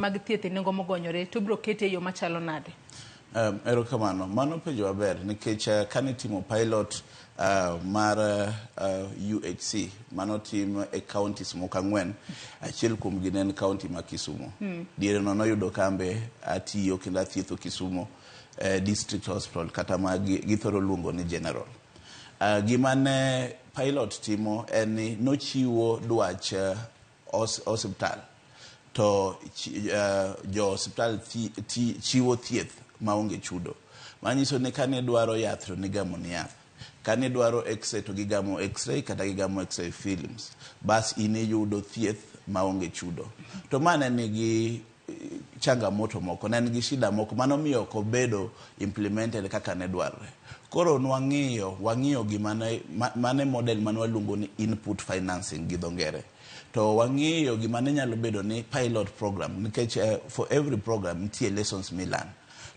mag thieth e nengo mogonyore to biro kete yo machalo nade? Erokamano, mano penjo maber nikech kane timo pilot mar UHC mano tim e kaontis moko 4, achiel kuom gi en kaonti ma Kisumu. Diere no noyudo kambe atiyo kendo athietho Kisumu district hospital kata ma githoro luongo ni general. Gima ne pilot timo en ni nochiwo dwach hospital to jo hospital chiwo thieth maonge chudo. Manyiso ni kane dwaro yath to nigamo ni yath, kane dwaro x-ray to gigamo x-ray kata gigamo x-ray films, bas iniyudo thieth maonge chudo. To mane nigi changamoto moko, ne nigi shida moko manomiyo ok obedo implemented kaka ne dwarre. Koro wang'iyo gimane model manwaluongo ni input financing gi dho ngere. To wang'iyo gimane nyalo bedo ni pilot program, nikech for every program nitie lessons we learn.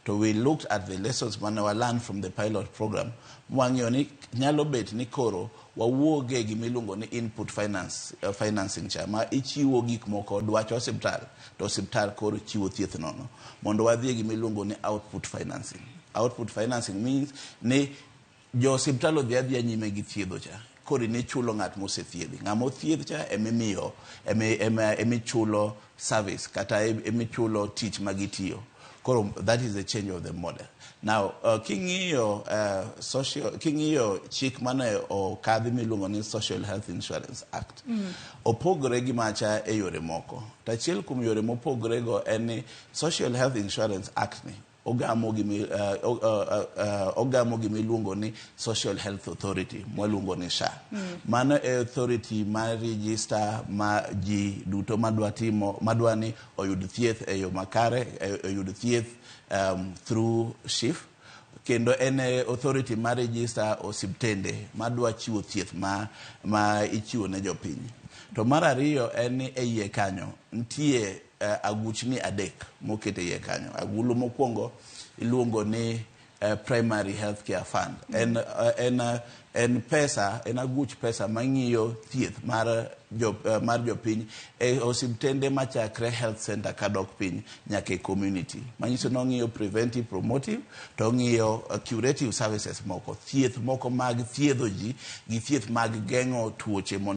So we looked at the lessons we learned from the pilot program. Wang'iyo ni nyalo bet ni koro wawuoge gimiluongo ni input financing cha ma ichiwo gik moko dwach hospital to hospital koro chiwo thieth nono. Mondo wadhi gimiluongo ni output financing. Output financing means ni jo hospital odhi nyime gi thiedho cha. Koro ni chulo ng'at mosethiedhi. Ng'amo thiedh cha emimiyo emichulo service kata emichulo tich magitiyo. That is the change of the model. Now, king'iyo chik mane okadhi miluongo ni Social Health Insurance Act. Opogore gi macha e yore moko. Tachiel kuom yore mopogore go en ni Social Health Insurance Act ni ogamo gimiluongo ni Social Health Authority, mwaluongo ni SHA. Mano e authority ma register ma ji duto madwani oyud thieth e yo makare, oyud thieth through SHIF. Kendo en authority ma register osiptende madwa chiwo thieth ma ichiwo ne jopiny. To mar ariyo en ni e iye kanyo nitie aguchni 3 mokete iye kanyo. Agulu mokwongo iluongo ni primary healthcare fund. En aguch pesa mang'iyo thieth mar jopiny e osiptende machakre health center kadok piny nyaka e community. Manyiso no ng'iyo preventive, promotive, to ng'iyo curative services moko, thieth moko mag thiedho ji gi thieth mag geng'o tuoche